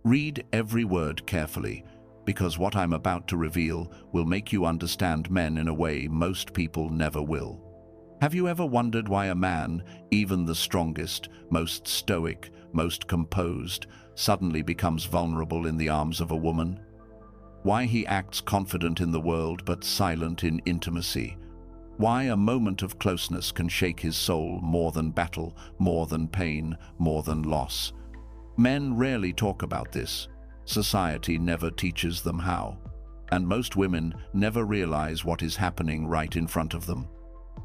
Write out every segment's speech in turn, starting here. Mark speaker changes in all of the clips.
Speaker 1: Read every word carefully, because what I'm about to reveal will make you understand men in a way most people never will. Have you ever wondered why a man, even the strongest, most stoic, most composed, suddenly becomes vulnerable in the arms of a woman? Why he acts confident in the world but silent in intimacy? Why a moment of closeness can shake his soul more than battle, more than pain, more than loss? Men rarely talk about this. Society never teaches them how. And most women never realize what is happening right in front of them.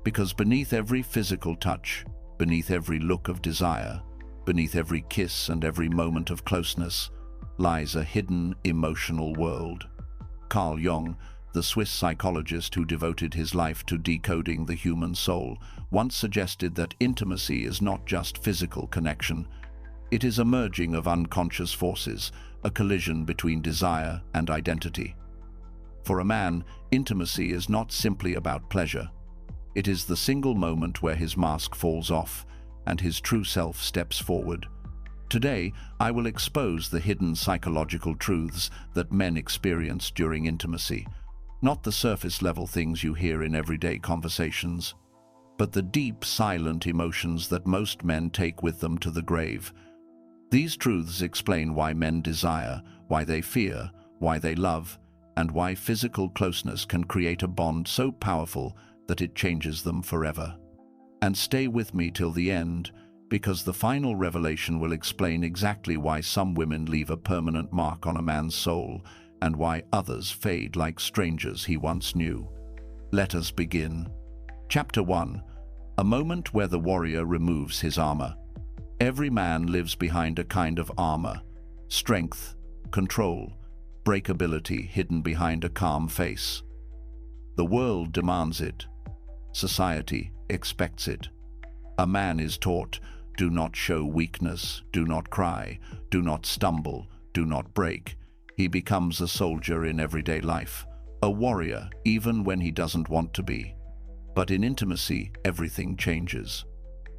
Speaker 1: Because beneath every physical touch, beneath every look of desire, beneath every kiss and every moment of closeness, lies a hidden emotional world. Carl Jung, the Swiss psychologist who devoted his life to decoding the human soul, once suggested that intimacy is not just physical connection. It is a merging of unconscious forces, a collision between desire and identity. For a man, intimacy is not simply about pleasure. It is the single moment where his mask falls off and his true self steps forward. Today, I will expose the hidden psychological truths that men experience during intimacy, not the surface-level things you hear in everyday conversations, but the deep, silent emotions that most men take with them to the grave. These truths explain why men desire, why they fear, why they love, and why physical closeness can create a bond so powerful that it changes them forever. And stay with me till the end, because the final revelation will explain exactly why some women leave a permanent mark on a man's soul and why others fade like strangers he once knew. Let us begin. Chapter 1. A moment where the warrior removes his armor. Every man lives behind a kind of armor: strength, control, breakability hidden behind a calm face. The world demands it. Society expects it. A man is taught, do not show weakness, do not cry, do not stumble, do not break. He becomes a soldier in everyday life, a warrior even when he doesn't want to be. But in intimacy, everything changes.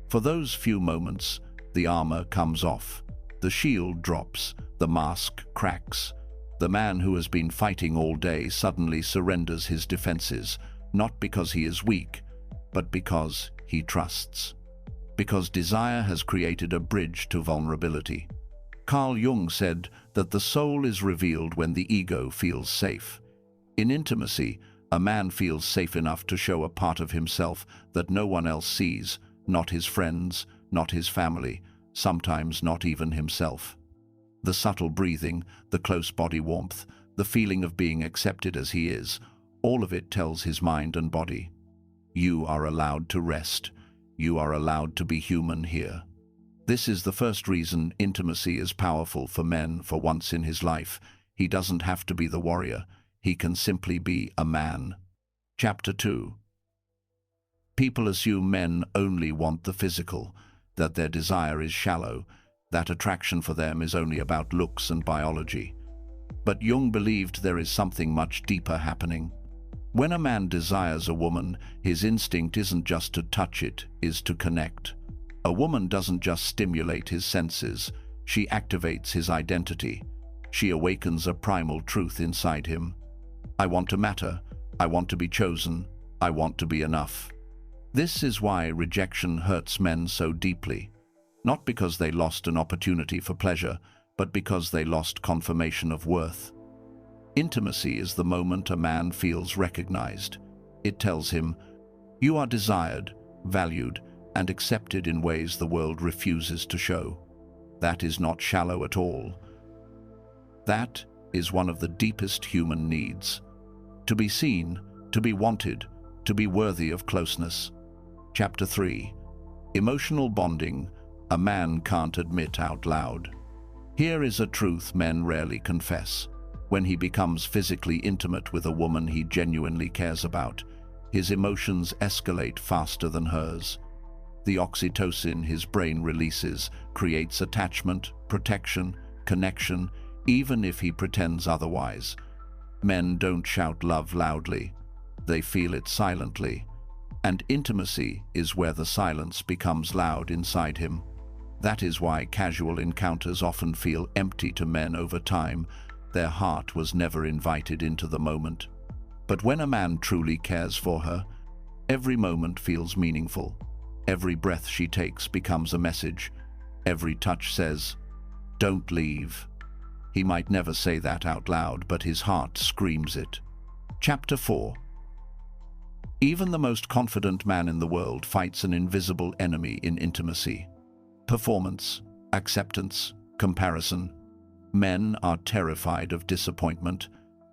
Speaker 1: For those few moments, the armor comes off, the shield drops, the mask cracks. The man who has been fighting all day suddenly surrenders his defenses, not because he is weak, but because he trusts. Because desire has created a bridge to vulnerability. Carl Jung said that the soul is revealed when the ego feels safe. In intimacy, a man feels safe enough to show a part of himself that no one else sees, not his friends, not his family, sometimes not even himself. The subtle breathing, the close body warmth, the feeling of being accepted as he is, all of it tells his mind and body, you are allowed to rest. You are allowed to be human here. This is the first reason intimacy is powerful for men for once in his life. He doesn't have to be the warrior. He can simply be a man. Chapter 2. People assume men only want the physical, that their desire is shallow, that attraction for them is only about looks and biology. But Jung believed there is something much deeper happening. When a man desires a woman, his instinct isn't just to touch it, is to connect. A woman doesn't just stimulate his senses, she activates his identity. She awakens a primal truth inside him. I want to matter, I want to be chosen, I want to be enough. This is why rejection hurts men so deeply. Not because they lost an opportunity for pleasure, but because they lost confirmation of worth. Intimacy is the moment a man feels recognized. It tells him, you are desired, valued, and accepted in ways the world refuses to show. That is not shallow at all. That is one of the deepest human needs. To be seen, to be wanted, to be worthy of closeness. Chapter 3. Emotional bonding, a man can't admit out loud. Here is a truth men rarely confess. When he becomes physically intimate with a woman he genuinely cares about, his emotions escalate faster than hers. The oxytocin his brain releases creates attachment, protection, connection, even if he pretends otherwise. Men don't shout love loudly. They feel it silently. And intimacy is where the silence becomes loud inside him. That is why casual encounters often feel empty to men over time. Their heart was never invited into the moment. But when a man truly cares for her, every moment feels meaningful. Every breath she takes becomes a message. Every touch says, "Don't leave." He might never say that out loud, but his heart screams it. Chapter 4. Even the most confident man in the world fights an invisible enemy in intimacy. Performance, acceptance, comparison. Men are terrified of disappointment.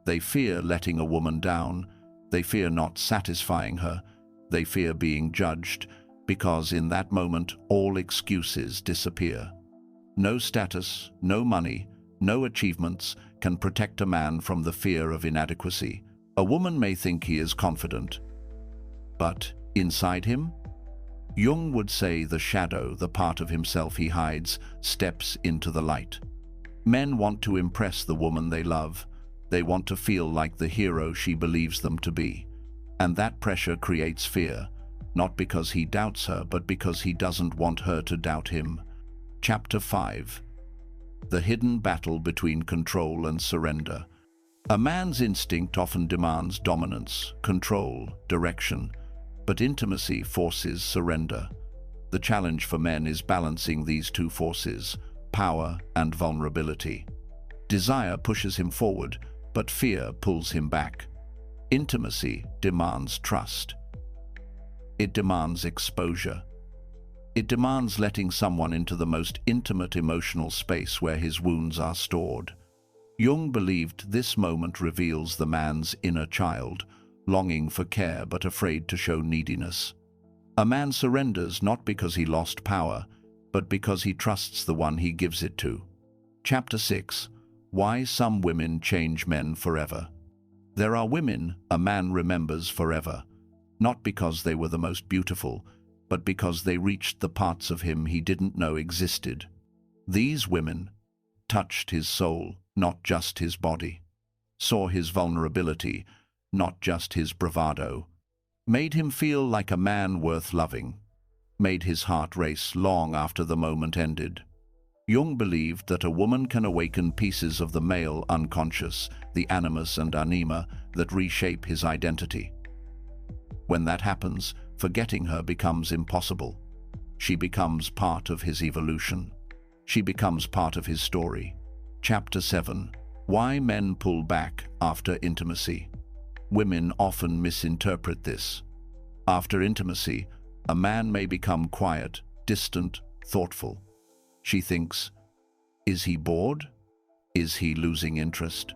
Speaker 1: They fear letting a woman down. They fear not satisfying her. They fear being judged, because in that moment all excuses disappear. No status, no money, no achievements can protect a man from the fear of inadequacy. A woman may think he is confident, but inside him, Jung would say the shadow, the part of himself he hides, steps into the light. Men want to impress the woman they love. They want to feel like the hero she believes them to be. And that pressure creates fear, not because he doubts her, but because he doesn't want her to doubt him. Chapter 5. The hidden battle between control and surrender. A man's instinct often demands dominance, control, direction, but intimacy forces surrender. The challenge for men is balancing these two forces, power and vulnerability. Desire pushes him forward, but fear pulls him back. Intimacy demands trust. It demands exposure. It demands letting someone into the most intimate emotional space where his wounds are stored. Jung believed this moment reveals the man's inner child, longing for care but afraid to show neediness. A man surrenders not because he lost power, but because he trusts the one he gives it to. Chapter 6. Why some women change men forever. There are women a man remembers forever, not because they were the most beautiful, but because they reached the parts of him he didn't know existed. These women touched his soul, not just his body, saw his vulnerability, not just his bravado, made him feel like a man worth loving, made his heart race long after the moment ended. Jung believed that a woman can awaken pieces of the male unconscious, the animus and anima, that reshape his identity. When that happens, forgetting her becomes impossible. She becomes part of his evolution. She becomes part of his story. Chapter 7. Why men pull back after intimacy. Women often misinterpret this. After intimacy, a man may become quiet, distant, thoughtful. She thinks, is he bored? Is he losing interest?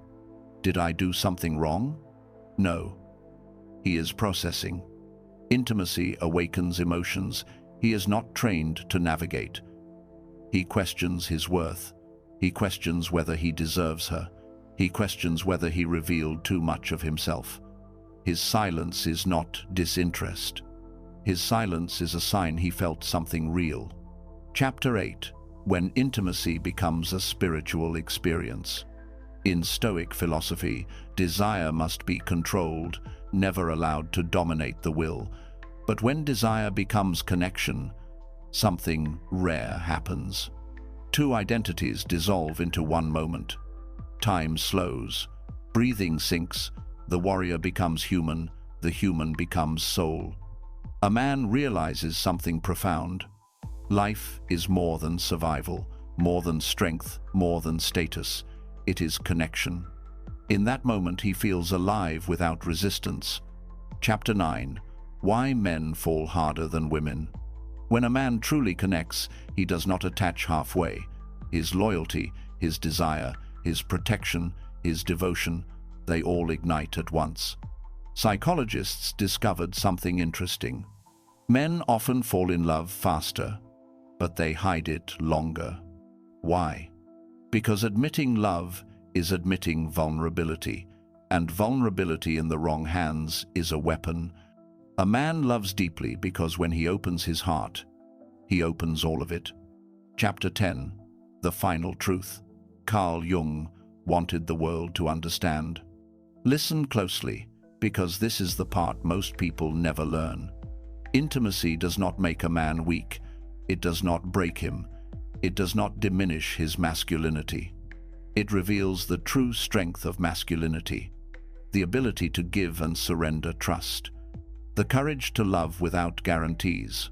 Speaker 1: Did I do something wrong? No. He is processing. Intimacy awakens emotions he is not trained to navigate. He questions his worth. He questions whether he deserves her. He questions whether he revealed too much of himself. His silence is not disinterest. His silence is a sign he felt something real. Chapter 8. When intimacy becomes a spiritual experience. In Stoic philosophy, desire must be controlled, never allowed to dominate the will. But when desire becomes connection, something rare happens. Two identities dissolve into one moment. Time slows. Breathing sinks. The warrior becomes human. The human becomes soul. A man realizes something profound. Life is more than survival, more than strength, more than status. It is connection. In that moment he feels alive without resistance. Chapter 9. Why men fall harder than women. When a man truly connects, he does not attach halfway. His loyalty, his desire, his protection, his devotion, they all ignite at once. Psychologists discovered something interesting. Men often fall in love faster, but they hide it longer. Why? Because admitting love is admitting vulnerability, and vulnerability in the wrong hands is a weapon. A man loves deeply because when he opens his heart, he opens all of it. Chapter 10. The Final Truth. Carl Jung wanted the world to understand. Listen closely, because this is the part most people never learn. Intimacy does not make a man weak. It does not break him. It does not diminish his masculinity. It reveals the true strength of masculinity, the ability to give and surrender trust, the courage to love without guarantees,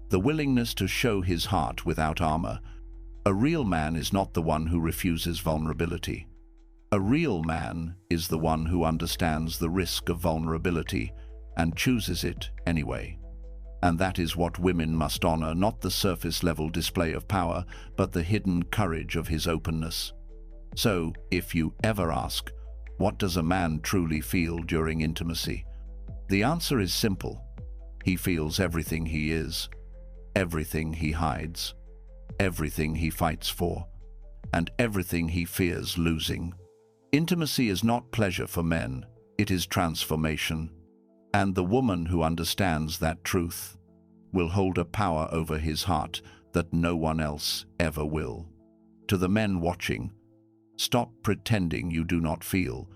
Speaker 1: the willingness to show his heart without armor. A real man is not the one who refuses vulnerability. A real man is the one who understands the risk of vulnerability and chooses it anyway. And that is what women must honor, not the surface-level display of power, but the hidden courage of his openness. So, if you ever ask, what does a man truly feel during intimacy? The answer is simple. He feels everything he is, everything he hides, everything he fights for, and everything he fears losing. Intimacy is not pleasure for men, it is transformation. And the woman who understands that truth will hold a power over his heart that no one else ever will. To the men watching, stop pretending you do not feel.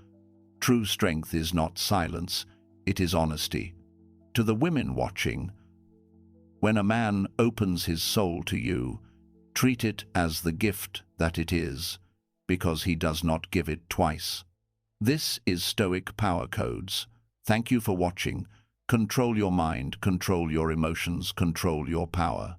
Speaker 1: True strength is not silence, it is honesty. To the women watching, when a man opens his soul to you, treat it as the gift that it is, because he does not give it twice. This is Stoic Power Codes. Thank you for watching. Control your mind, control your emotions, control your power.